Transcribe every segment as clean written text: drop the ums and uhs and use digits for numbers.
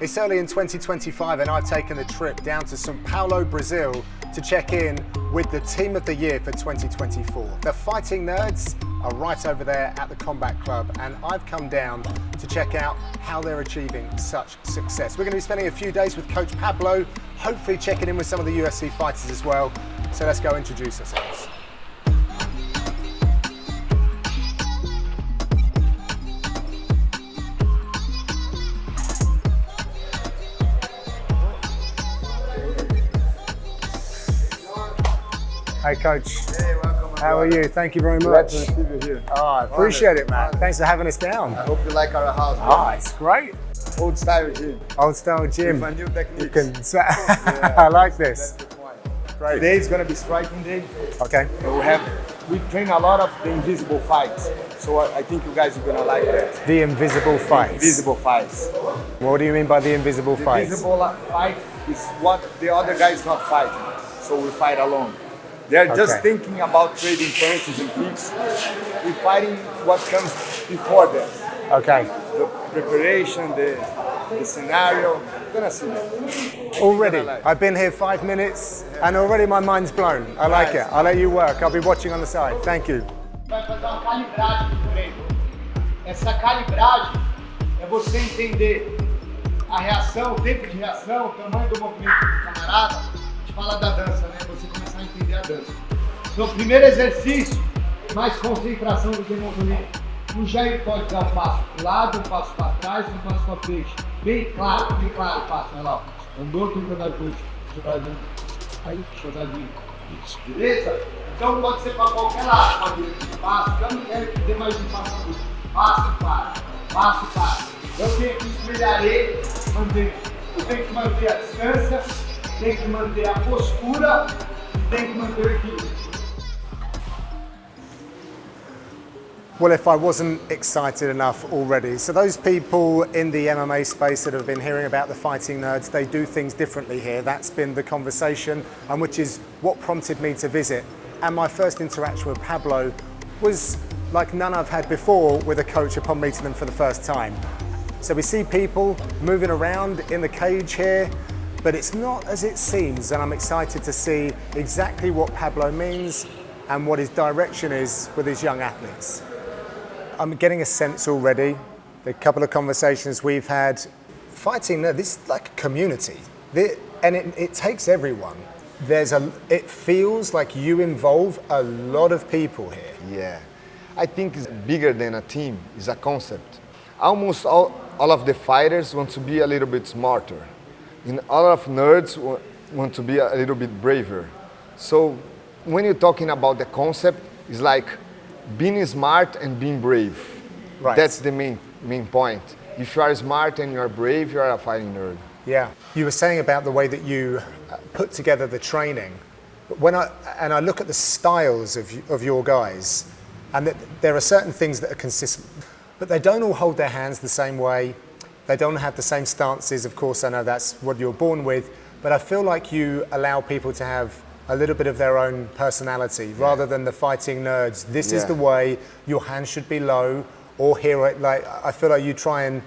It's early in 2025 and I've taken a trip down to São Paulo, Brazil to check in with the team of the year for 2024. The Fighting Nerds are right over there at the Combat Club and I've come down to check out how they're achieving such success. We're going to be spending a few days with Coach Pablo, hopefully checking in with some of the UFC fighters as well. So let's go introduce ourselves. Hey Coach. Hey, welcome. How are you? Thank you very much. Glad to receive you here. Oh, I appreciate it, man. Thanks for having us down. I hope you like our house. Oh, it's great. Old style gym. Old style gym. With a new technique. You can I like this. That's the point. Great. Today is gonna be striking day. Okay. We train a lot of the invisible fights. So I think you guys are gonna like that. The invisible fights. Invisible fights. What do you mean by the invisible The fights? invisible fight is what the other guy is not fighting. So we fight alone. They're just thinking about trading punches and kicks. We're fighting what comes before them. Okay. The preparation, the scenario. You're gonna see that. Already, I've been here 5 minutes and already my mind's blown. I like it. I'll let you work. I'll be watching on the side. Thank you. Vai fazer uma calibragem do treino. Essa calibragem é você entender a reação, o tempo de reação, o tamanho do movimento do camarada. A gente fala da dança, né? Você começar a entender a dança. Então, primeiro exercício, mais concentração do que movimento. No giro pode dar um passo para o lado, um passo para trás, um passo para frente. Bem claro o passo. Olha lá, andou, tem que andar de coxa. Aí, jogadinho. Beleza? Então pode ser para qualquer lado, pode ir de passo, eu não quero que dê mais um passo aqui. Passo e para. Eu tenho que espelhar ele, eu tenho que manter a distância, tenho que manter a postura e tenho que manter o equilíbrio. Well, if I wasn't excited enough already. So those people in the MMA space that have been hearing about the Fighting Nerds, they do things differently here. That's been the conversation, and which is what prompted me to visit. And my first interaction with Pablo was like none I've had before with a coach upon meeting them for the first time. So we see people moving around in the cage here, but it's not as it seems, and I'm excited to see exactly what Pablo means and what his direction is with his young athletes. I'm getting a sense already, the couple of conversations we've had, fighting, this is like a community, and it takes everyone. It feels like you involve a lot of people here. Yeah, I think it's bigger than a team, it's a concept. Almost all of the fighters want to be a little bit smarter, and all of nerds want to be a little bit braver. So when you're talking about the concept, it's like being smart and being brave. Right. That's the main point. If you are smart and you are brave, you are a fighting nerd. Yeah. You were saying about the way that you put together the training. When I look at the styles of your guys, and that there are certain things that are consistent, but they don't all hold their hands the same way. They don't have the same stances. Of course, I know that's what you're born with, but I feel like you allow people to have a little bit of their own personality rather than the Fighting Nerds. This is the way your hands should be low, or here, like I feel like you try and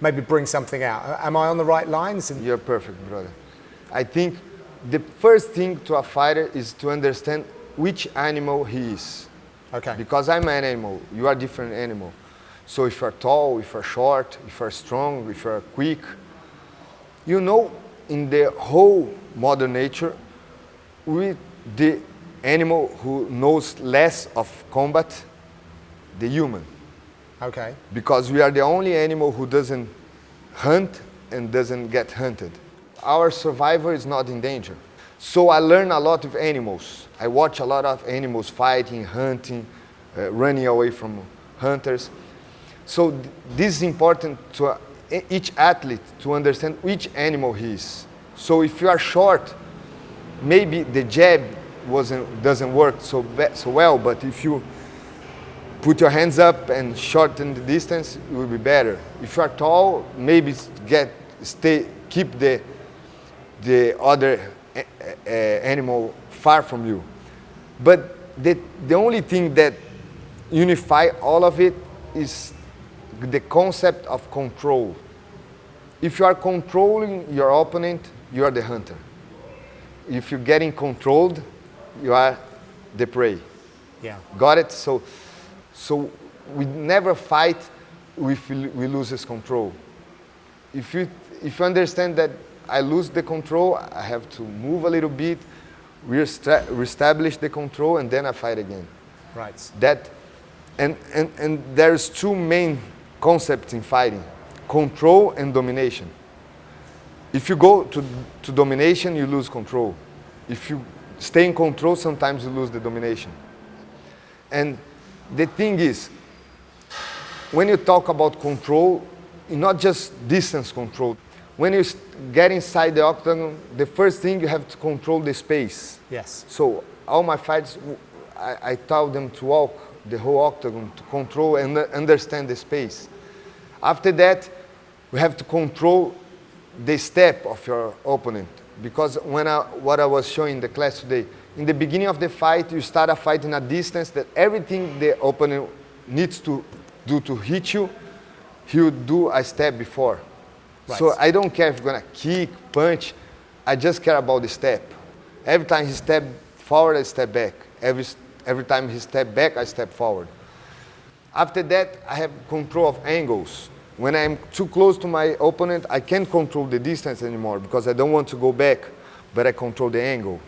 maybe bring something out. Am I on the right lines? You're perfect, brother. I think the first thing to a fighter is to understand which animal he is. Okay. Because I'm an animal, you are a different animal. So if you're tall, if you're short, if you're strong, if you're quick, you know, in the whole Mother Nature, with the animal who knows less of combat, the human. Okay. Because we are the only animal who doesn't hunt and doesn't get hunted. Our survival is not in danger. So I learn a lot of animals. I watch a lot of animals fighting, hunting, running away from hunters. So this is important to each athlete to understand which animal he is. So if you are short, maybe the jab doesn't work so well, but if you put your hands up and shorten the distance, it will be better. If you are tall, maybe keep the other animal far from you. But the only thing that unify all of it is the concept of control. If you are controlling your opponent, you are the hunter. If you're getting controlled, you are the prey. Yeah. Got it? So we never fight if we lose control. If you understand that I lose the control, I have to move a little bit, reestablish the control, and then I fight again. Right. That, and there's two main concepts in fighting: control and domination. If you go to domination, you lose control. If you stay in control, sometimes you lose the domination. And the thing is, when you talk about control, it's not just distance control. When you get inside the octagon, the first thing you have to control the space. Yes. So all my fights, I tell them to walk the whole octagon to control and understand the space. After that, we have to control the step of your opponent. Because what I was showing in the class today, in the beginning of the fight, you start a fight in a distance that everything the opponent needs to do to hit you, he would do a step before. Right. So I don't care if you're gonna kick, punch, I just care about the step. Every time he step forward, I step back. Every time he step back, I step forward. After that, I have control of angles. When I'm too close to my opponent, I can't control the distance anymore because I don't want to go back, but I control the angle.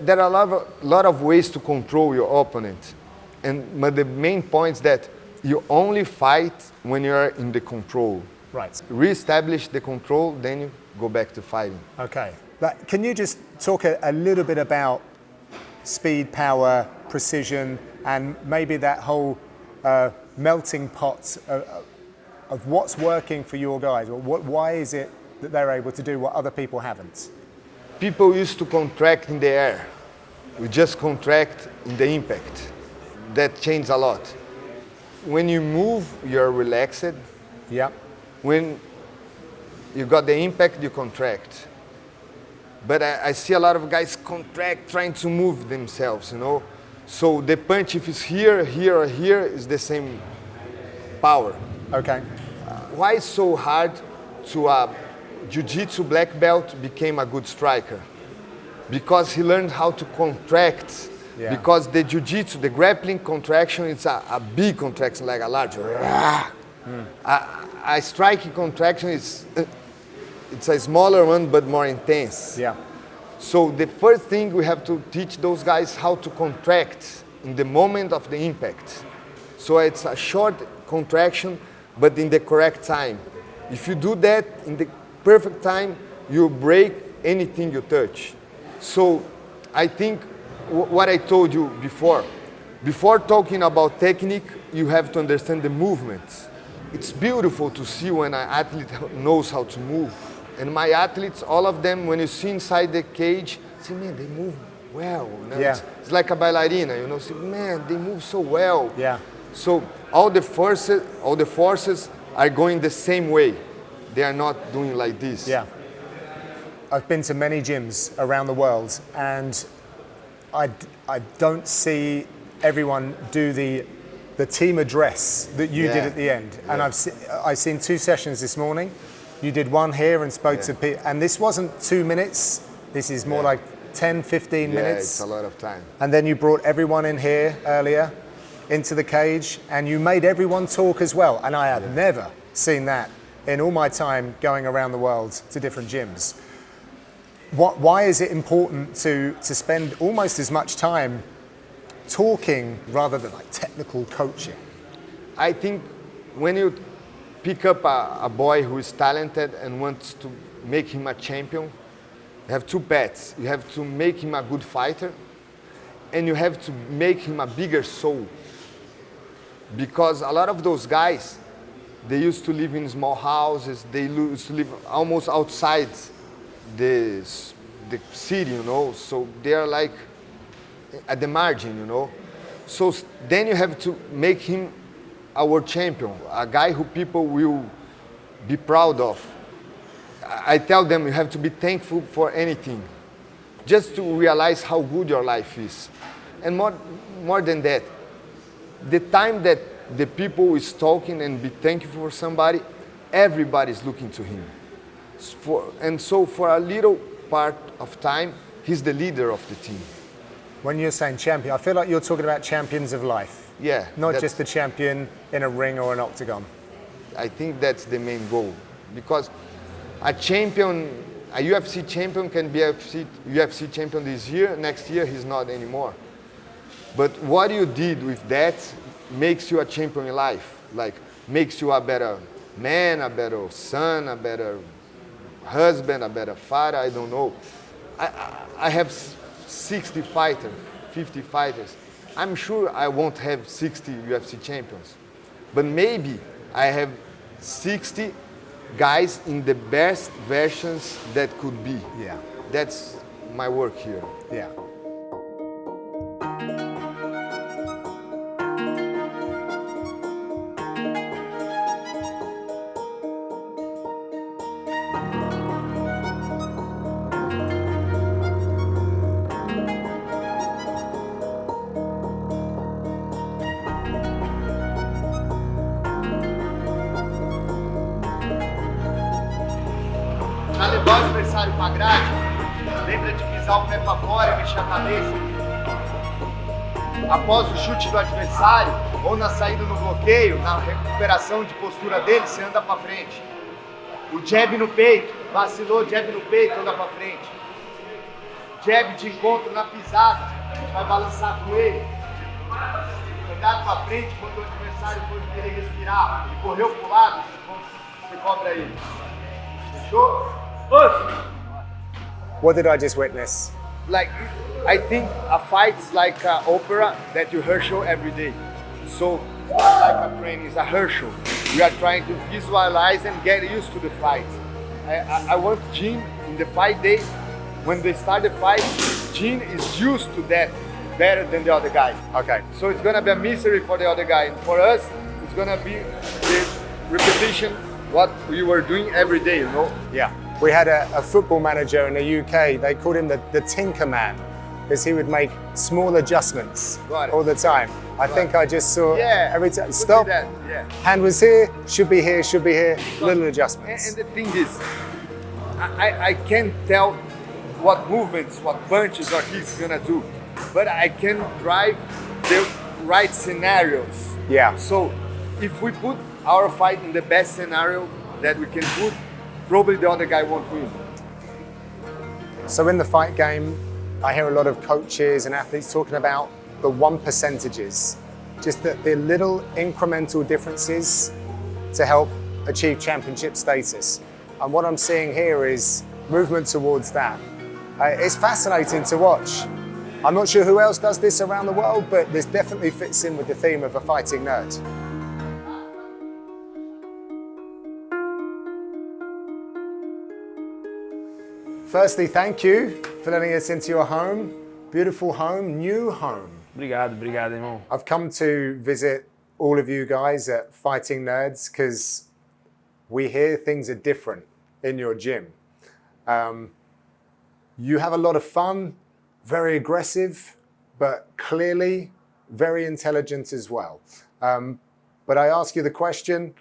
There are a lot of ways to control your opponent. But the main point is that you only fight when you're in the control. Right. Re-establish the control, then you go back to fighting. Okay. But can you just talk a little bit about speed, power, precision, and maybe that whole melting pot of what's working for your guys? Or why is it that they're able to do what other people haven't? People used to contract in the air. We just contract in the impact. That changed a lot. When you move, you're relaxed. Yeah. When you got the impact, you contract. But I see a lot of guys contract trying to move themselves, you know. So the punch, if it's here, here, or here, is the same power. Okay. Why it's so hard to jiu-jitsu black belt became a good striker? Because he learned how to contract. Yeah. Because the jiu-jitsu, the grappling contraction, it's a big contraction, like a large. A striking contraction is it's a smaller one, but more intense. Yeah. So the first thing we have to teach those guys how to contract in the moment of the impact. So it's a short contraction, but in the correct time. If you do that in the perfect time, you break anything you touch. So I think what I told you before talking about technique, you have to understand the movements. It's beautiful to see when an athlete knows how to move. And my athletes, all of them, when you see inside the cage, say, man, they move well. You know? Yeah. It's like a ballerina, you know, say, man, they move so well. Yeah. So all the forces are going the same way. They are not doing like this. Yeah. I've been to many gyms around the world, and I don't see everyone do the team address that you did at the end. And I've seen 2 sessions this morning. You did one here and spoke to people, and this wasn't 2 minutes. This is more like 10, 15 minutes. Yeah, it's a lot of time. And then you brought everyone in here earlier into the cage, and you made everyone talk as well. And I have never seen that in all my time going around the world to different gyms. Why is it important to spend almost as much time talking rather than like technical coaching? I think when you pick up a boy who is talented and wants to make him a champion, you have 2 paths. You have to make him a good fighter, and you have to make him a bigger soul. Because a lot of those guys, they used to live in small houses, they used to live almost outside the city, you know, so they are like at the margin, you know. So then you have to make him a world champion, a guy who people will be proud of. I tell them you have to be thankful for anything, just to realize how good your life is. And more than that, the time that the people is talking and be thankful for somebody, everybody's looking to him. And so for a little part of time, he's the leader of the team. When you're saying champion, I feel like you're talking about champions of life. Yeah. Not just the champion in a ring or an octagon. I think that's the main goal. Because a champion, a UFC champion can be a UFC champion this year, next year he's not anymore. But what you did with that makes you a champion in life. Like, makes you a better man, a better son, a better husband, a better father, I don't know. I have 60 fighters, 50 fighters. I'm sure I won't have 60 UFC champions. But maybe I have 60 guys in the best versions that could be. Yeah. That's my work here. Yeah. Pra levar o adversário pra grade, lembra de pisar o pé pra fora e mexer a cabeça. Após o chute do adversário, ou na saída no bloqueio, na recuperação de postura dele, você anda pra frente. O jab no peito, vacilou, jab no peito, anda pra frente. Jab de encontro na pisada, a gente vai balançar com ele. Cuidado pra frente quando o adversário for querer respirar. Ele correu pro lado, você cobra ele. Fechou? What did I just witness? Like, I think a fight's like an opera that you rehearsal every day. So it's not like a training, it's a rehearsal. We are trying to visualize and get used to the fight. I want Gene in the fight day, when they start the fight, Gene is used to that better than the other guy. Okay. So it's gonna be a mystery for the other guy. And for us, it's gonna be the repetition what we were doing every day, you know? Yeah. We had a football manager in the UK, they called him the Tinker Man, because he would make small adjustments all the time. I think I just saw every time, stop, hand was here, should be here, little adjustments. And the thing is, I can't tell what movements, what punches or kicks he's gonna do, but I can drive the right scenarios. Yeah. So if we put our fight in the best scenario that we can put, probably the other guy won't win. So in the fight game, I hear a lot of coaches and athletes talking about the 1%, just the little incremental differences to help achieve championship status. And what I'm seeing here is movement towards that. It's fascinating to watch. I'm not sure who else does this around the world, but this definitely fits in with the theme of a fighting nerd. Firstly, thank you for letting us into your home. Beautiful home, new home. Obrigado, irmão. I've come to visit all of you guys at Fighting Nerds because we hear things are different in your gym. You have a lot of fun, very aggressive, but clearly very intelligent as well. But I ask you the question,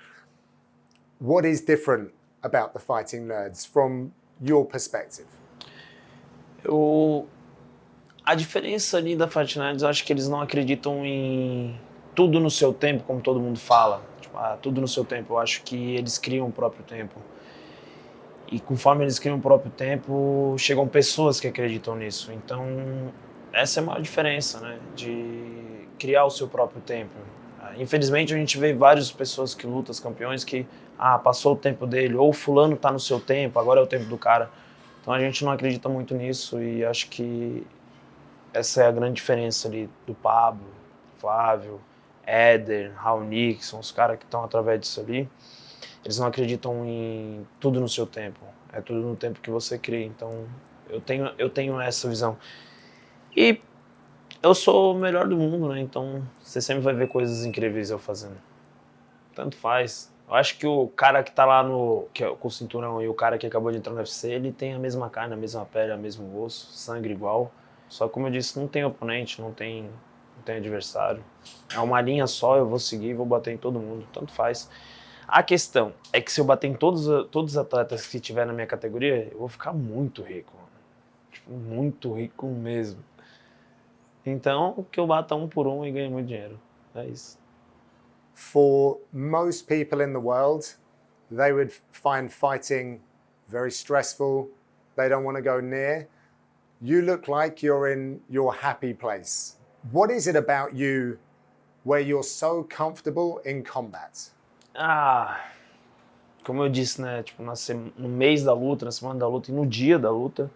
what is different about the Fighting Nerds from your perspective? A diferença ali da Fighting Nerds, eu acho que eles não acreditam em tudo no seu tempo, como todo mundo fala. Tipo, tudo no seu tempo. Eu acho que eles criam o próprio tempo. E conforme eles criam o próprio tempo, chegam pessoas que acreditam nisso. Então, essa é a maior diferença, né? De criar o seu próprio tempo. Infelizmente, a gente vê várias pessoas que lutam, campeões, que passou o tempo dele, ou fulano tá no seu tempo, agora é o tempo do cara. Então a gente não acredita muito nisso e acho que essa é a grande diferença ali do Pablo, Flavio, Éder, Raoni, que são os caras que estão através disso ali. Eles não acreditam em tudo no seu tempo, é tudo no tempo que você cria. Então eu tenho essa visão. E eu sou o melhor do mundo, né? Então você sempre vai ver coisas incríveis eu fazendo. Tanto faz. Eu acho que o cara que tá lá com o cinturão e o cara que acabou de entrar no UFC, ele tem a mesma carne, a mesma pele, o mesmo osso, sangue igual. Só que, como eu disse, não tem oponente, não tem adversário. É uma linha só, eu vou seguir e vou bater em todo mundo, tanto faz. A questão é que se eu bater em todos os atletas que tiver na minha categoria, eu vou ficar muito rico, mano. Tipo, muito rico mesmo. Então, que eu bata um por um e ganhe muito dinheiro. É isso. For most people in the world, they would find fighting very stressful. They don't want to go near. You look like you're in your happy place. What is it about you where you're so comfortable in combat? Como eu disse, né? Tipo, no mês da luta, na semana da luta e no dia da luta,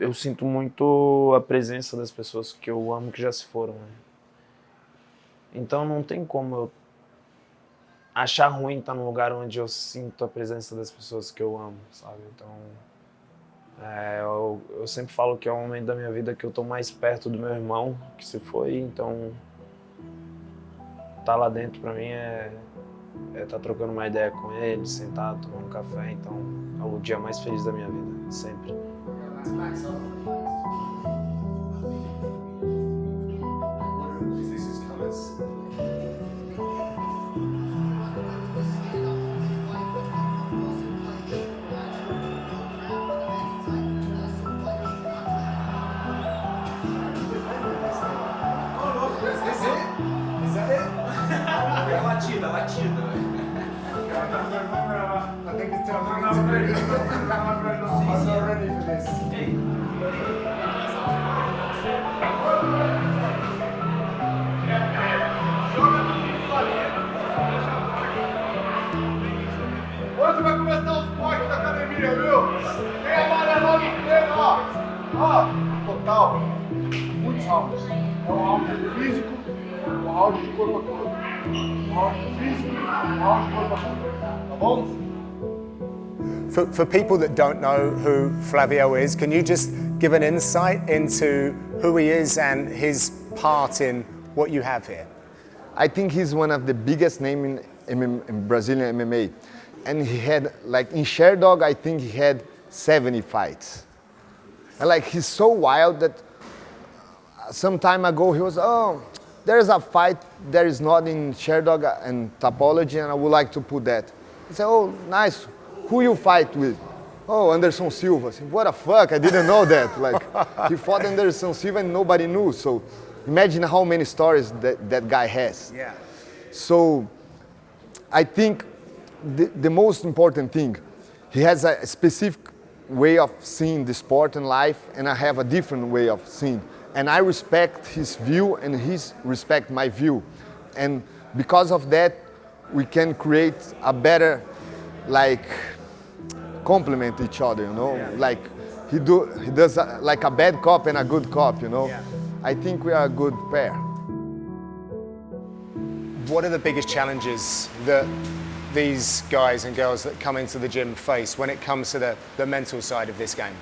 eu sinto muito a presença das pessoas que eu amo que já se foram, né? Então não tem como eu achar ruim estar num lugar onde eu sinto a presença das pessoas que eu amo, sabe? Então, eu sempre falo que é o momento da minha vida que eu tô mais perto do meu irmão, que se foi, então tá lá dentro pra mim é tá trocando uma ideia com ele, sentado, tomando um café, então é o dia mais feliz da minha vida, sempre. Batida. I think it's time for me to do it. I'm not ready for this. Hoje vai começar os cortes da academia, viu? Tem amarelão inteiro, ó. Ó, total. Muitos rounds. É um round físico, um round de corpo a corpo. Um round físico, um round de corpo a corpo. Tá bom? For people that don't know who Flavio is, can you just give an insight into who he is and his part in what you have here? I think he's one of the biggest names in Brazilian MMA. And he had, like in Sherdog, I think he had 70 fights. And like he's so wild that some time ago he was, there's a fight that is not in Sherdog and Topology and I would like to put that. He said, oh, nice. Who you fight with? Oh, Anderson Silva. I said, what the fuck? I didn't know that. Like, he fought Anderson Silva and nobody knew. So imagine how many stories that guy has. Yeah. So I think the most important thing, he has a specific way of seeing the sport and life, and I have a different way of seeing. And I respect his view and he respect my view. And because of that, we can create a better, complement each other, you know? Yeah. Like he does like a bad cop and a good cop, you know? Yeah. I think we are a good pair. What are the biggest challenges that these guys and girls that come into the gym face when it comes to the mental side of this game?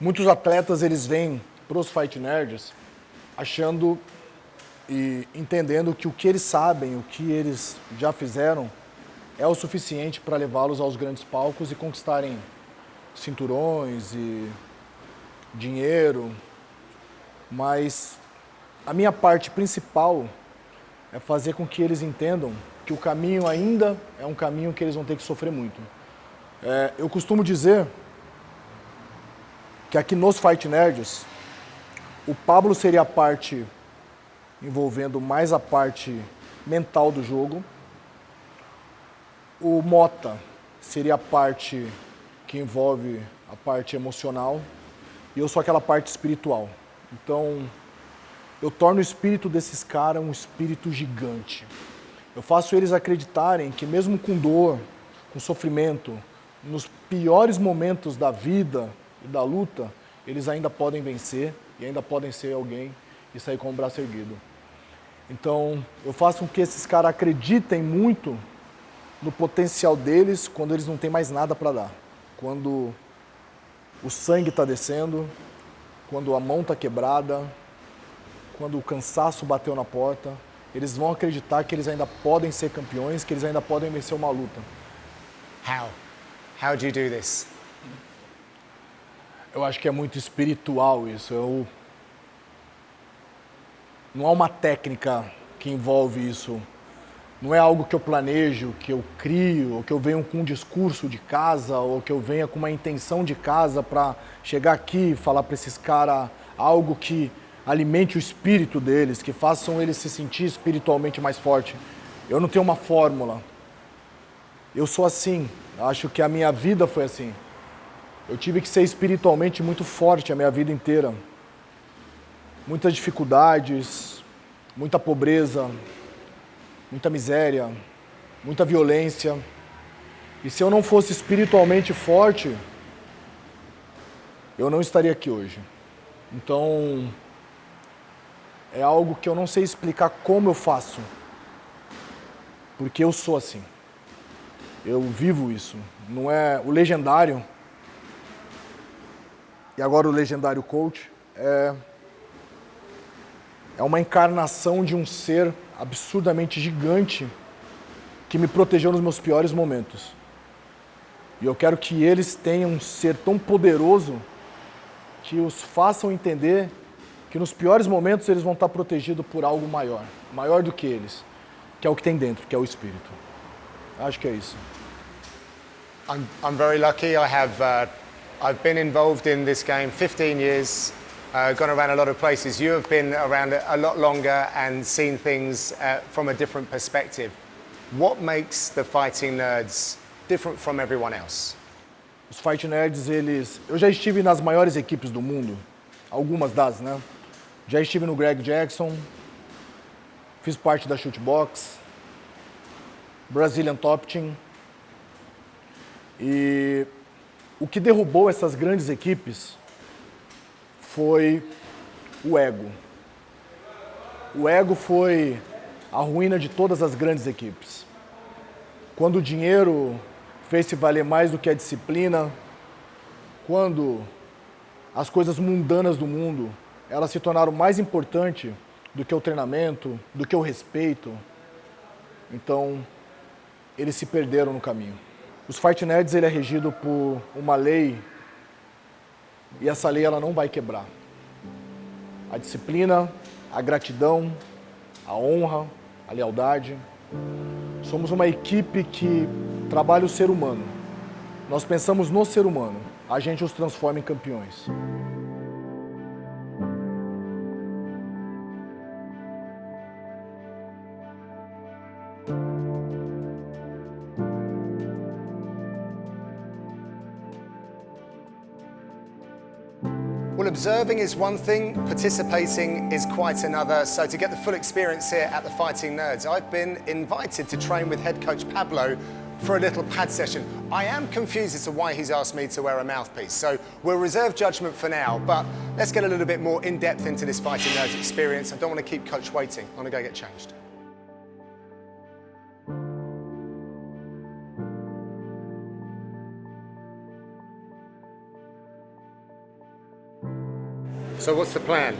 Muitos atletas eles vêm para os Fight Nerds achando e entendendo que o que eles sabem, o que eles já fizeram é o suficiente para levá-los aos grandes palcos e conquistarem cinturões e dinheiro. Mas a minha parte principal é fazer com que eles entendam que o caminho ainda é um caminho que eles vão ter que sofrer muito. Eu costumo dizer que aqui nos Fight Nerds, o Pablo seria a parte envolvendo mais a parte mental do jogo, o Mota seria a parte que envolve a parte emocional e eu sou aquela parte espiritual. Então, eu torno o espírito desses caras um espírito gigante. Eu faço eles acreditarem que mesmo com dor, com sofrimento, nos piores momentos da vida e da luta, eles ainda podem vencer e ainda podem ser alguém e sair com o braço erguido. Então, eu faço com que esses caras acreditem muito no potencial deles quando eles não têm mais nada para dar. Quando o sangue está descendo, quando a mão está quebrada, quando o cansaço bateu na porta, eles vão acreditar que eles ainda podem ser campeões, que eles ainda podem vencer uma luta. How do you do this? Eu acho que é muito espiritual isso. Não há uma técnica que envolve isso. Não é algo que eu planejo, que eu crio, ou que eu venho com um discurso de casa, ou que eu venha com uma intenção de casa para chegar aqui e falar para esses caras algo que alimente o espírito deles, que façam eles se sentir espiritualmente mais forte. Eu não tenho uma fórmula. Eu sou assim. Acho que a minha vida foi assim. Eu tive que ser espiritualmente muito forte a minha vida inteira. Muitas dificuldades, muita pobreza, muita miséria, muita violência. E se eu não fosse espiritualmente forte, eu não estaria aqui hoje. Então, é algo que eu não sei explicar como eu faço, porque eu sou assim. Eu vivo isso. Não é o legendário, e agora o legendário coach, é uma encarnação de um ser absurdamente gigante que me protegeu nos meus piores momentos. E eu quero que eles tenham um ser tão poderoso que os façam entender que nos piores momentos eles vão estar protegidos por algo maior, maior do que eles, que é o que tem dentro, que é o espírito. Acho que é isso. I'm very lucky. I've been involved in this game 15 years, gone around a lot of places. You have been around a lot longer and seen things from a different perspective. What makes the Fighting Nerds different from everyone else? Os Fight Nerds, eu já estive nas maiores equipes do mundo, algumas das, né? Já estive no Greg Jackson, fiz parte da Shootbox, Brazilian Top Team. E o que derrubou essas grandes equipes foi o ego. O ego foi a ruína de todas as grandes equipes. Quando o dinheiro fez se valer mais do que a disciplina, quando as coisas mundanas do mundo, elas se tornaram mais importantes do que o treinamento, do que o respeito, então eles se perderam no caminho. Os Fight Nerds, ele é regido por uma lei, e essa lei ela não vai quebrar. A disciplina, a gratidão, a honra, a lealdade. Somos uma equipe que trabalha o ser humano. Nós pensamos no ser humano. A gente os transforma em campeões. Well, observing is one thing, participating is quite another. So to get the full experience here at the Fighting Nerds, I've been invited to train with head coach Pablo for a little pad session. I am confused as to why he's asked me to wear a mouthpiece. So we'll reserve judgment for now, but let's get a little bit more in depth into this Fighting Nerds experience. I don't want to keep coach waiting. I want to go get changed. So what's the plan?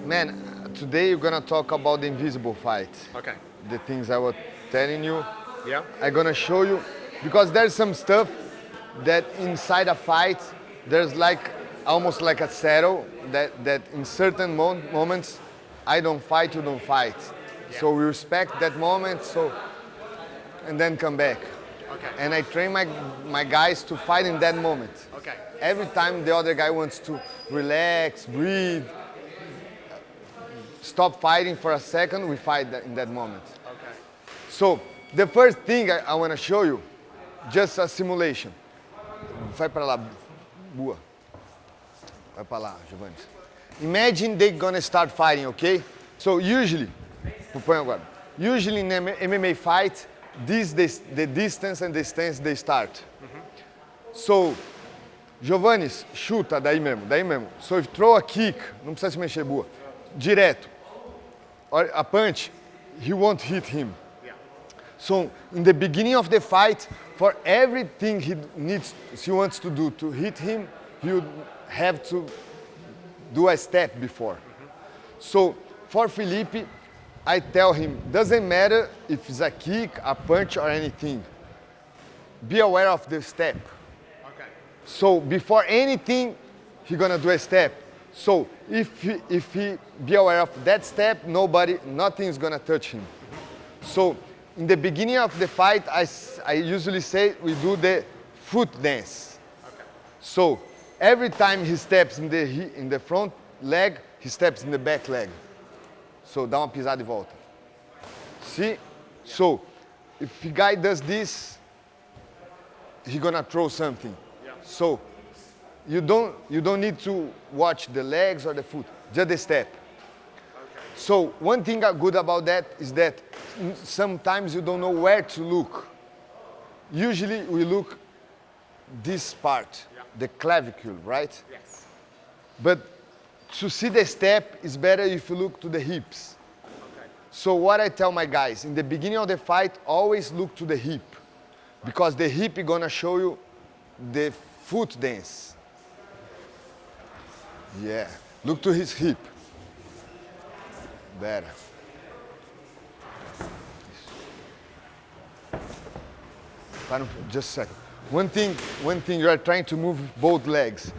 Man, today we're gonna talk about the invisible fight. Okay. The things I was telling you. Yeah. I'm gonna show you, because there's some stuff that inside a fight, there's like, almost like a settle, that in certain moments, I don't fight, you don't fight. Yeah. So we respect that moment, and then come back. Okay. And I train my guys to fight in that moment. Okay. Every time the other guy wants to relax, breathe, stop fighting for a second, we fight in that moment. Okay. So, the first thing I want to show you, just a simulation. Vai para lá, boa. Vai para lá, Giovanni. Imagine they're gonna start fighting, okay? So usually, põe agora. Usually in MMA fight, the distance and the stance they start. So, Giovanni, chuta daí mesmo. So if throw a kick, não precisa se mexer, boa. Direto. A punch, he won't hit him. Yeah. So in the beginning of the fight, for everything he wants to do to hit him, he would have to do a step before. So for Felipe, I tell him, doesn't matter if it's a kick, a punch or anything. Be aware of the step. Okay. So before anything, he's gonna do a step. So if he be aware of that step, nothing's gonna touch him. So in the beginning of the fight, I usually say we do the foot dance. Okay. So every time he steps in the front leg, he steps in the back leg. So dá uma pisada e volta. See? Yeah. So if the guy does this, he's gonna throw something. Yeah. So you don't need to watch the legs or the foot, just the step. Okay. So one thing good about that is that sometimes you don't know where to look. Usually we look this part, yeah. The clavicle, right? Yes. But to see the step is better if you look to the hips. Okay. So what I tell my guys, in the beginning of the fight, always look to the hip. Because the hip is gonna show you the foot dance. Yeah, look to his hip. Better. Just a second. One thing you are trying to move both legs.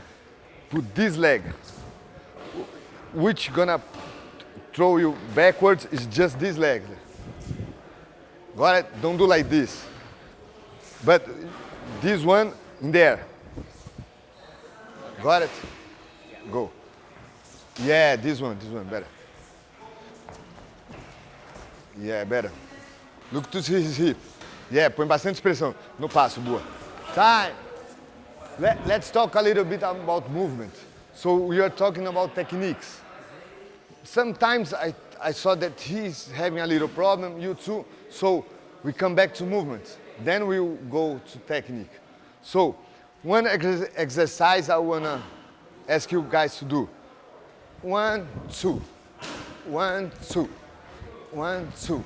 Put this leg, which gonna throw you backwards is just this leg. Got it? Don't do like this. But this one in there. Got it? Go. Yeah, this one better. Yeah, better. Look to his hip. Yeah, põe bastante expressão no passo, boa. Time. Let's talk a little bit about movement. So we are talking about techniques. Sometimes I saw that he's having a little problem, you too. So we come back to movement. Then we'll go to technique. So one exercise I wanna ask you guys to do. 1, 2, 1, 2, 1, 2,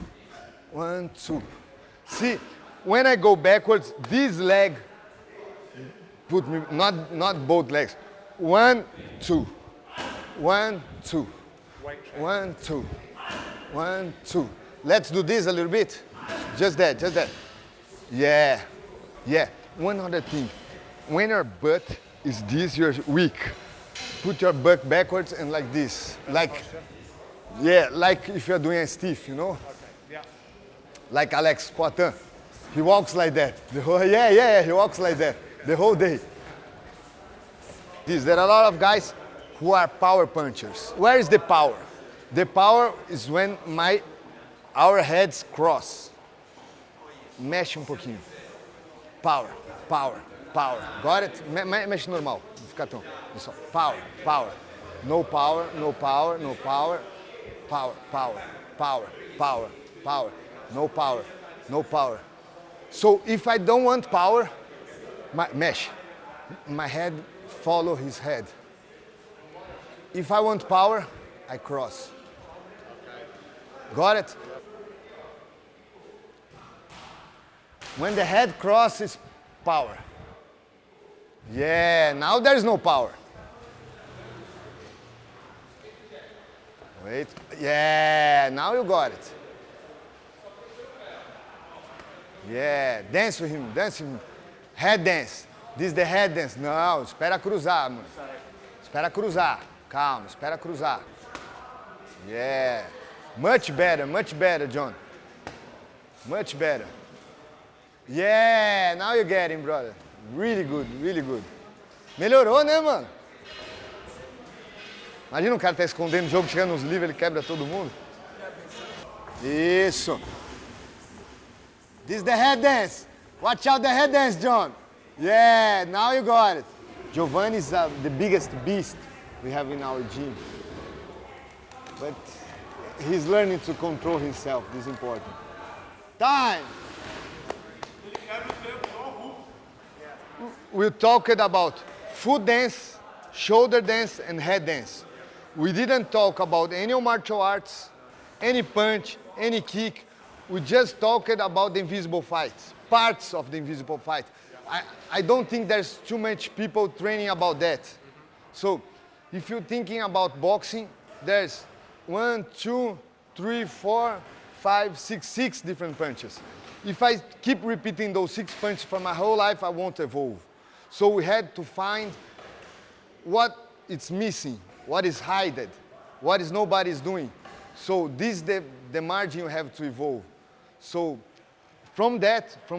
1, 2. See, when I go backwards, this leg put me, not both legs. 1, 2, 1, 2, 1, 2, 1, 2. Let's do this a little bit. Just that. Yeah. One other thing. When your butt is this, you're weak. Put your butt backwards and like this. Like if you're doing a stiff, you know? Okay. Yeah. Like Alex Poitin. He walks like that. He walks like that the whole day. There are a lot of guys who are power punchers. Where is the power? The power is when our heads cross. Mexe um pouquinho. Power. Got it? Mexe normal. Não fica tão. Isso. Power. No power. Power. No power. So if I don't want power, my head follow his head. If I want power, I cross. Got it? When the head crosses, power. Yeah, now there's no power. Wait. Yeah, now you got it. Yeah, dance with him. Head dance. This is the head dance. Não, espera cruzar, mano. Espera cruzar. Calma, espera cruzar. Yeah. Much better, John. Much better. Yeah, now you get him, brother. Really good. Melhorou, né, mano? Imagina um cara tá escondendo o jogo, chegando nos livros, ele quebra todo mundo. Isso. This is the head dance. Watch out the head dance, John. Yeah, now you got it. Giovanni is the biggest beast we have in our gym. But he's learning to control himself. This is important. Time. We talked about foot dance, shoulder dance, and head dance. We didn't talk about any martial arts, any punch, any kick. We just talked about the invisible fights, parts of the invisible fight. I don't think there's too much people training about that. So if you're thinking about boxing, there's 1, 2, 3, 4, 5, 6 different punches. If I keep repeating those 6 punches for my whole life, I won't evolve. So we had to find what it's missing, what is hidden, what is nobody's doing. So this is the margin you have to evolve. So from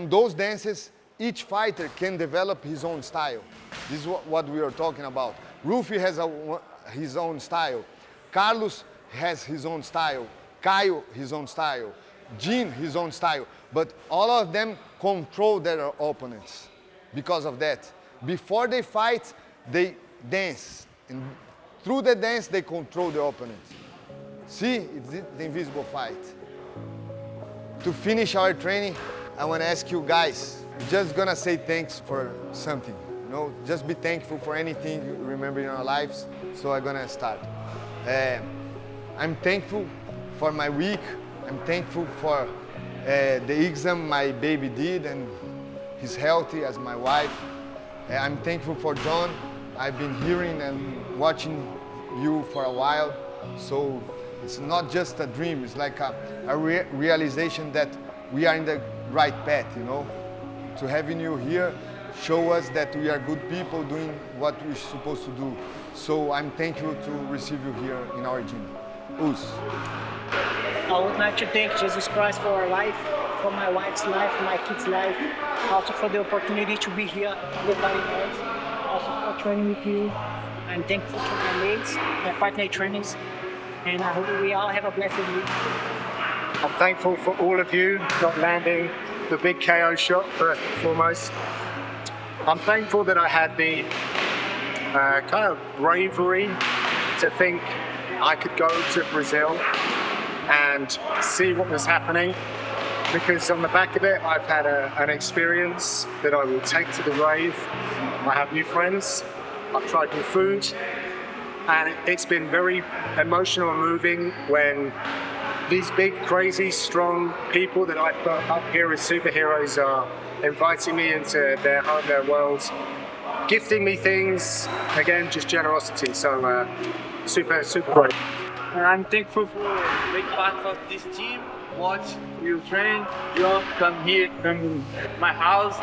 those dances, each fighter can develop his own style. This is what we are talking about. Rufy has his own style. Carlos has his own style. Caio, his own style. Jean, his own style. But all of them control their opponents because of that. Before they fight, they dance. And through the dance, they control the opponent. See, it's the invisible fight. To finish our training, I want to ask you guys, just gonna say thanks for something. You know, just be thankful for anything you remember in our lives. So I'm gonna start. I'm thankful for my week. I'm thankful for the exam my baby did and he's healthy as my wife. I'm thankful for John. I've been hearing and watching you for a while. So it's not just a dream, it's like a realization that we are in the right path, you know. To having you here show us that we are good people doing what we're supposed to do. So I'm thankful to receive you here in our gym. Us. I would like to thank Jesus Christ for our life, for my wife's life, my kids' life, also for the opportunity to be here in the Body Guys, also for training with you. I'm thankful to my mates, my partner trainers, and I hope we all have a blessed week. I'm thankful for all of you not landing the big KO shot first and foremost. I'm thankful that I had the kind of bravery to think I could go to Brazil and see what was happening, because on the back of it I've had an experience that I will take to the grave. I have new friends, I've tried new food, and it's been very emotional and moving when these big, crazy, strong people that I put up here as superheroes are inviting me into their home, their world, gifting me things, again, just generosity. So super, super great. I'm thankful for being part of this team. Watch you train, John come here, come my house,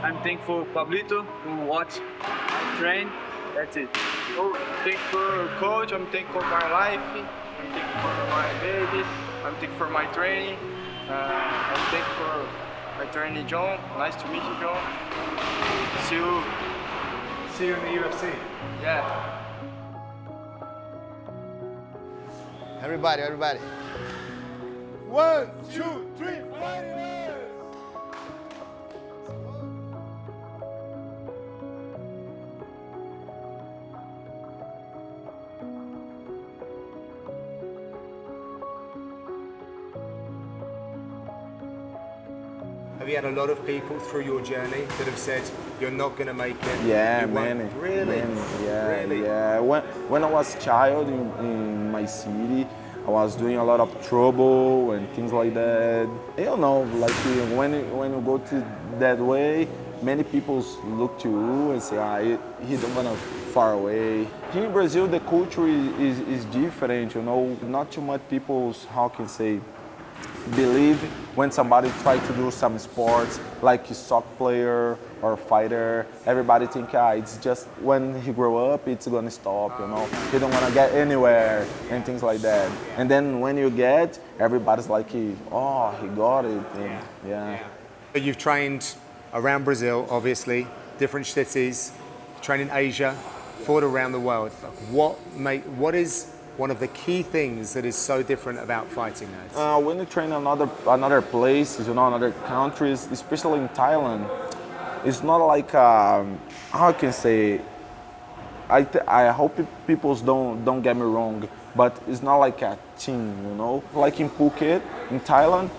I'm thankful for Pablito who watch I train. That's it. So thankful for coach, I'm thankful for my life, I'm thankful for my baby, I'm thankful for my training, I'm thankful for my trainer John. Nice to meet you, John. See you in the UFC. Yeah. Everybody. 1, 2, 3, fighters! Have you had a lot of people through your journey that have said you're not going to make it? Yeah, you many. won't? Really? Really? Yeah. When I was a child in my city, I was doing a lot of trouble and things like that. You know, like when you go to that way, many people look to you and say, he don't want to far away. Here in Brazil, the culture is different, you know. Not too much people, how can I say, believe when somebody try to do some sports like a soccer player or a fighter. Everybody think it's just when he grow up it's gonna stop, you know. He don't wanna get anywhere and things like that. And then when you get, everybody's like, oh, he got it. And yeah. You've trained around Brazil, obviously, different cities, trained in Asia, fought around the world. What is one of the key things that is so different about fighting nerds? When you train another places, you know, another countries, especially in Thailand, it's not like how I can say. I hope people don't get me wrong, but it's not like a team, you know. Like in Phuket, in Thailand,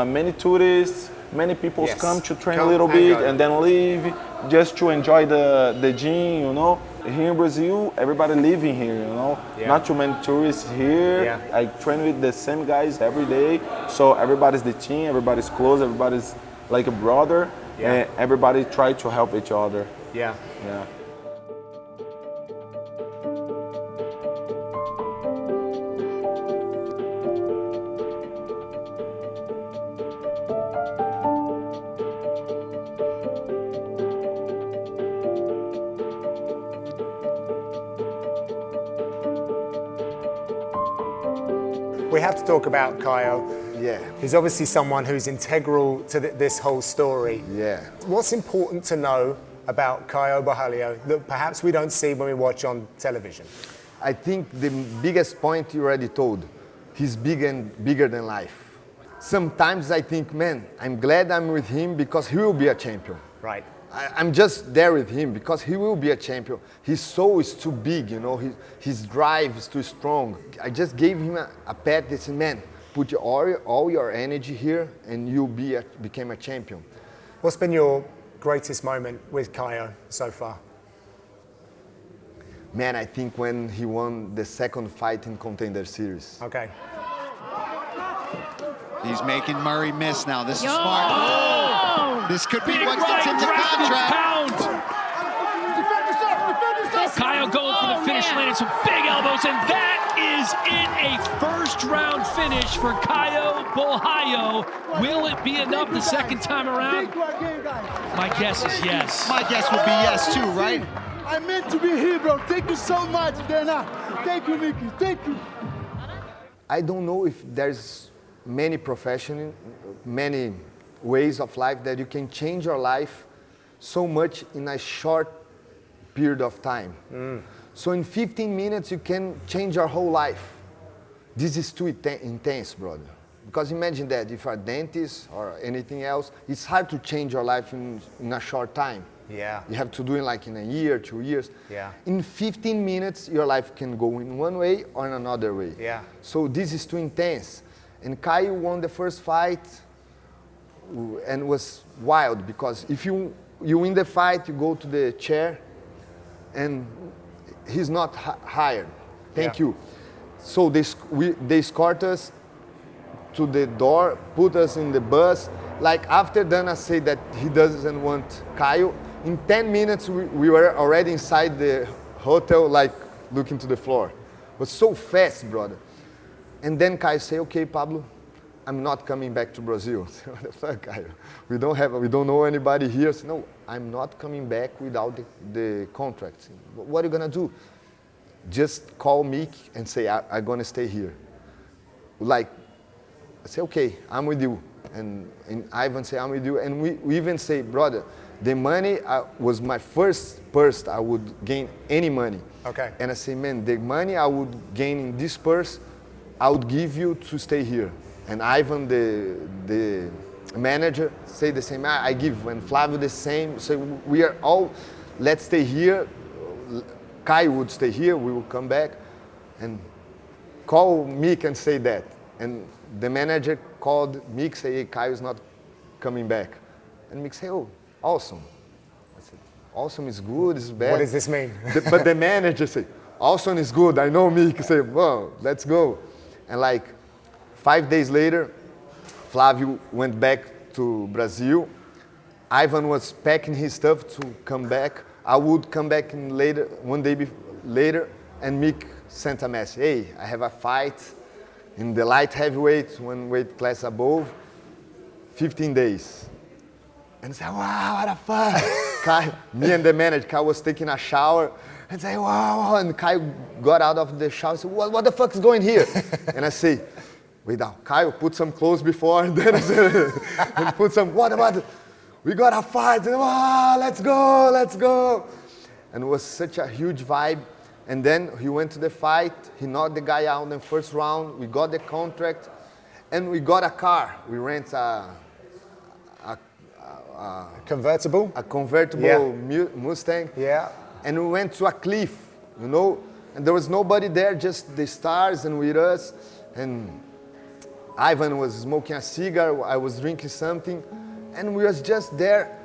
many tourists, many people come to train a little bit and then leave just to enjoy the gym, you know. Here in Brazil, everybody living here, you know. Not too many tourists here. I train with the same guys every day, so everybody's the team, everybody's close, everybody's like a brother, and everybody try to help each other. Yeah. We have to talk about Caio. Yeah. He's obviously someone who's integral to this whole story. Yeah. What's important to know about Caio Borralho that perhaps we don't see when we watch on television? I think the biggest point you already told, he's bigger than life. Sometimes I think, man, I'm glad I'm with him because he will be a champion. Right. I'm just there with him because he will be a champion. His soul is too big, you know, his drive is too strong. I just gave him a pat that said, man, put all your energy here and you'll become a champion. What's been your greatest moment with Caio so far? Man, I think when he won the second fight in Contender Series. Okay. He's making Murray miss now. This is smart. Oh! This could be what's right in the contract. Caio going for the finish, landing some big elbows, and that is it, a first-round finish for Caio Borralho. Will it be enough the second time around? My guess is yes. My guess would be yes, too, right? I meant to be here, bro. Thank you so much, Dana. Thank you, Mickey. Thank you. I don't know if there's many ways of life that you can change your life so much in a short period of time. So in 15 minutes you can change your whole life. This is too intense, brother. Because imagine that if you're a dentist or anything else, it's hard to change your life in a short time. Yeah. You have to do it like in a year, 2 years. Yeah. In 15 minutes, your life can go in one way or in another way. Yeah. So this is too intense. And Caio won the first fight and it was wild because if you win the fight, you go to the chair and he's not hired. Thank you. So they escort us to the door, put us in the bus. Like after Dana said that he doesn't want Caio, in 10 minutes we were already inside the hotel, like looking to the floor. It was so fast, brother. And then Caio say, okay, Pablo, I'm not coming back to Brazil. What the fuck, Caio? We don't know anybody here. So, no, I'm not coming back without the contract. What are you gonna do? Just call Mick and say, I'm gonna stay here. Like, I say, okay, I'm with you. And Ivan say, I'm with you. And we even say, brother, the money was my first purse I would gain any money. Okay. And I say, man, the money I would gain in this purse, I would give you to stay here. And Ivan, the manager, say the same. I give. And Flavio the same. So we are all, let's stay here. Caio would stay here. We will come back. And call Mick and say that. And the manager called Mick, say, hey, Caio is not coming back. And Mick say, oh, awesome. I said, awesome is good, is bad. What does this mean? But the manager say, awesome is good. I know Mick. Say, well, let's go. And like 5 days later, Flavio went back to Brazil. Ivan was packing his stuff to come back. I would come back one day later, and Mick sent a message. Hey, I have a fight in the light heavyweight, one weight class above, 15 days. And I said, wow, what a fun. Me and the manager, Caio was taking a shower, and say, wow, and Caio got out of the shower and said, what the fuck is going here? And I say, wait now, Caio, put some clothes before, and then I said, and put some, what about, we got a fight, and wow, let's go. And it was such a huge vibe. And then he went to the fight, he knocked the guy out in the first round, we got the contract, and we got a car. We rent a convertible? A convertible Mustang. Yeah. And we went to a cliff, you know, and there was nobody there, just the stars and with us. And Ivan was smoking a cigar, I was drinking something, and we was just there,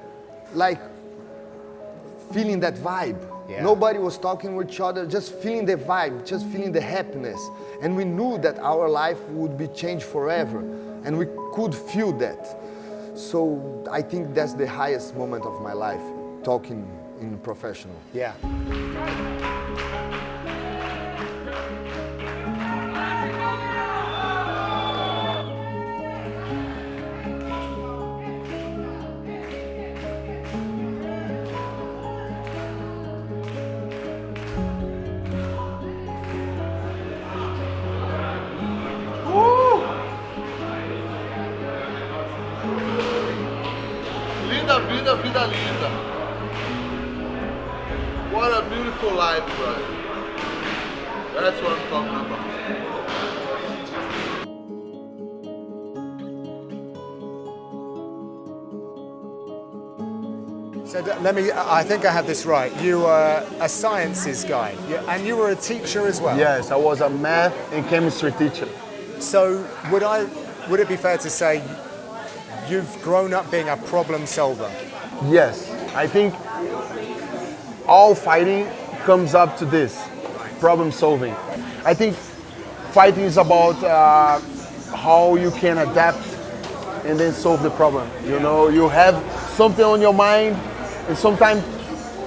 like, feeling that vibe. Yeah. Nobody was talking with each other, just feeling the vibe, just feeling the happiness. And we knew that our life would be changed forever, and we could feel that. So I think that's the highest moment of my life, talking in professional. Yeah. Vida, vida, vida linda. What a beautiful life, brother. That's what I'm talking about. So I think I have this right. You were a sciences guy, and you were a teacher as well. Yes, I was a math and chemistry teacher. So would it be fair to say you've grown up being a problem solver? Yes, I think all fighting comes up to this, problem solving. I think fighting is about how you can adapt and then solve the problem. You know, you have something on your mind, and sometimes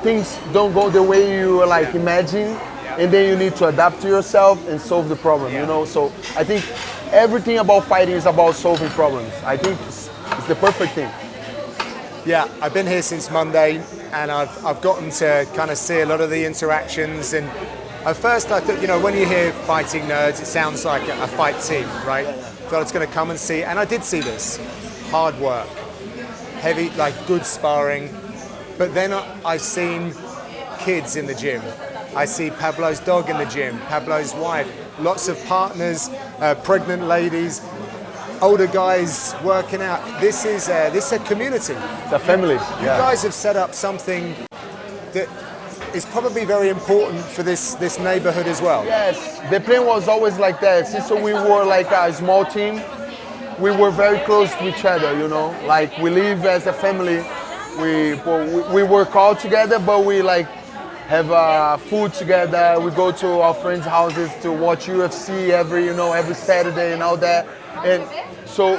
things don't go the way you like imagine, and then you need to adapt to yourself and solve the problem. You know, so I think everything about fighting is about solving problems. I think it's the perfect thing. Yeah, I've been here since Monday, and I've gotten to kind of see a lot of the interactions. And at first I thought, you know, when you hear fighting nerds, it sounds like a fight team, right? Thought I was going to come and see, and I did see this. Hard work, heavy, like good sparring. But then I've seen kids in the gym. I see Pablo's dog in the gym, Pablo's wife, lots of partners, pregnant ladies, older guys working out. This is a community. It's a family. You guys have set up something that is probably very important for this neighborhood as well. Yes, the plan was always like that. Since we were like a small team, we were very close to each other, you know. Like we live as a family. We work all together, but we like have food together. We go to our friends' houses to watch UFC every Saturday and all that. And so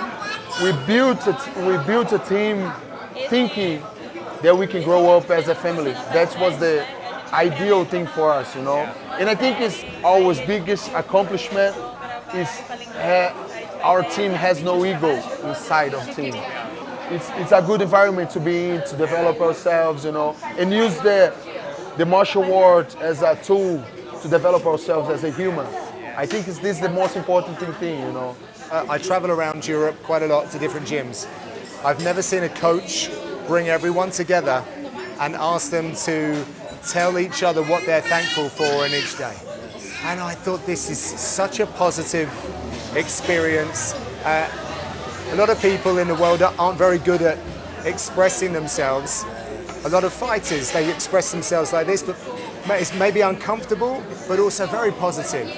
we built a team thinking that we can grow up as a family. That was the ideal thing for us, you know. And I think it's our biggest accomplishment is our team has no ego inside of team. It's a good environment to be in, to develop ourselves, you know, and use the martial arts as a tool to develop ourselves as a human. I think this is the most important thing, you know. I travel around Europe quite a lot to different gyms. I've never seen a coach bring everyone together and ask them to tell each other what they're thankful for in each day. And I thought this is such a positive experience. A lot of people in the world aren't very good at expressing themselves. A lot of fighters, they express themselves like this, but it's maybe uncomfortable, but also very positive.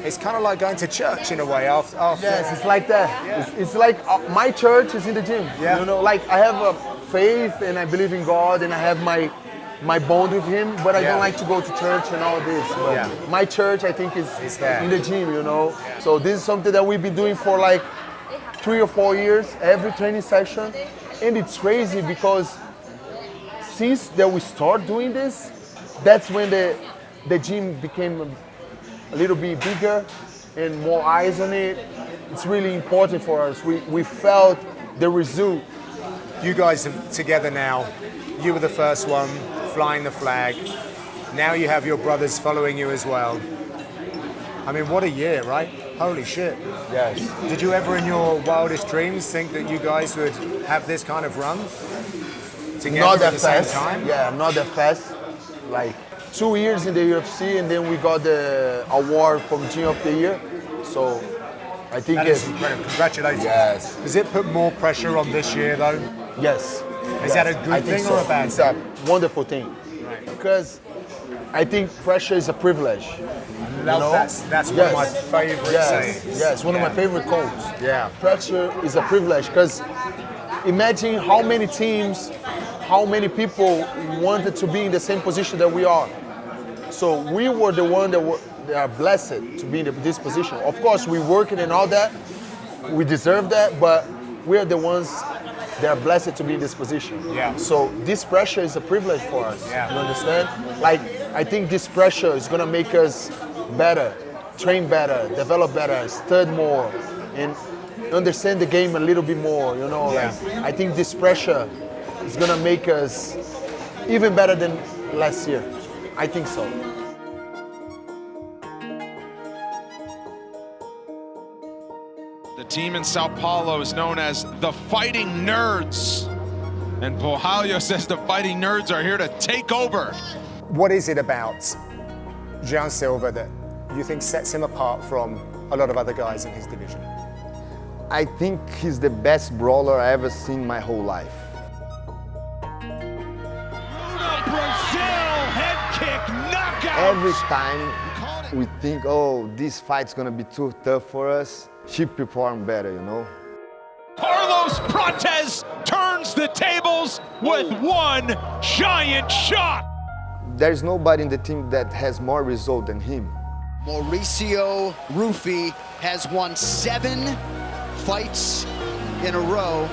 It's kind of like going to church in a way after. Yes, it's like that. Yeah. It's like my church is in the gym. Yeah. You know, like I have a faith and I believe in God and I have my bond with Him, but I don't like to go to church and all this. But my church, I think, is in the gym, you know. Yeah. So this is something that we've been doing for like 3 or 4 years, every training session. And it's crazy because since that we start doing this, that's when the gym became a little bit bigger and more eyes on it. It's really important for us. We felt the result. You guys are together now. You were the first one flying the flag. Now you have your brothers following you as well. I mean, what a year, right? Holy shit. Yes. Did you ever in your wildest dreams think that you guys would have this kind of run together not that at the fast. same time? Yeah, not that fast. Like 2 years in the UFC, and then we got the award from Gym of the Year. So I think it's incredible. Congratulations. Yes. Does it put more pressure on this year, though? Yes. Is that a good thing or a bad thing? It's a wonderful thing. Right. Because I think pressure is a privilege. I love that's one of my favorite sayings. Yes, one of my favorite quotes. Yeah. Pressure is a privilege because imagine how many teams, how many people wanted to be in the same position that we are. So we were the one that are blessed to be in this position. Of course, we working and all that. We deserve that, but we are the ones that are blessed to be in this position. Yeah. So this pressure is a privilege for us. Yeah. You understand? Like, I think this pressure is gonna make us better, train better, develop better, study more, and understand the game a little bit more, you know? Yeah. Like, I think this pressure is gonna make us even better than last year. I think so. The team in São Paulo is known as the Fighting Nerds. And Borralho says the fighting nerds are here to take over. What is it about Jean Silva that you think sets him apart from a lot of other guys in his division? I think he's the best brawler I ever seen my whole life. Brazil head kick knockout. Every time we think, oh, this fight's gonna be too tough for us, she performed better, you know? Carlos Prates turns the tables with one giant shot. There's nobody in the team that has more result than him. Mauricio Rufy has won 7 fights in a row.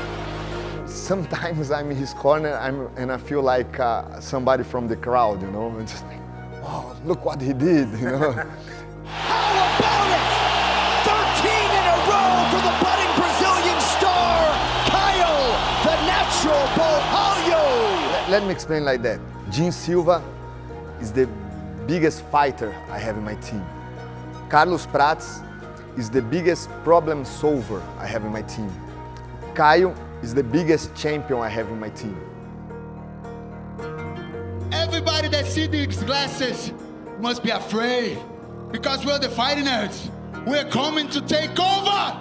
Sometimes I'm in his corner and I feel like somebody from the crowd, you know? I'm just like, wow, look what he did, you know? How about it? 13 in a row for the budding Brazilian star, Caio, the natural Borralho. Let me explain like that. Jean Silva is the biggest fighter I have in my team. Carlos Prates is the biggest problem solver I have in my team. Caio is the biggest champion I have in my team. Everybody that sees these glasses must be afraid because we're the fighting nerds. We're coming to take over!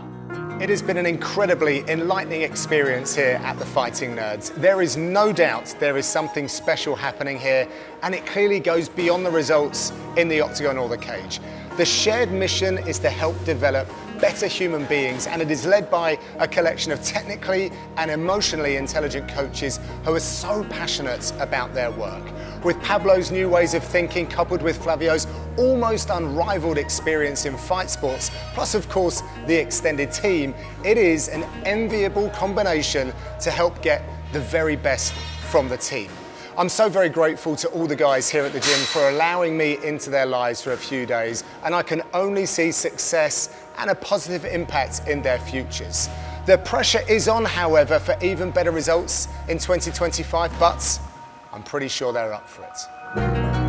It has been an incredibly enlightening experience here at the Fighting Nerds. There is no doubt there is something special happening here, and it clearly goes beyond the results in the octagon or the cage. The shared mission is to help develop better human beings, and it is led by a collection of technically and emotionally intelligent coaches who are so passionate about their work. With Pablo's new ways of thinking coupled with Flavio's almost unrivaled experience in fight sports, plus of course the extended team, it is an enviable combination to help get the very best from the team. I'm so very grateful to all the guys here at the gym for allowing me into their lives for a few days, and I can only see success and a positive impact in their futures. The pressure is on, however, for even better results in 2025, but I'm pretty sure they're up for it.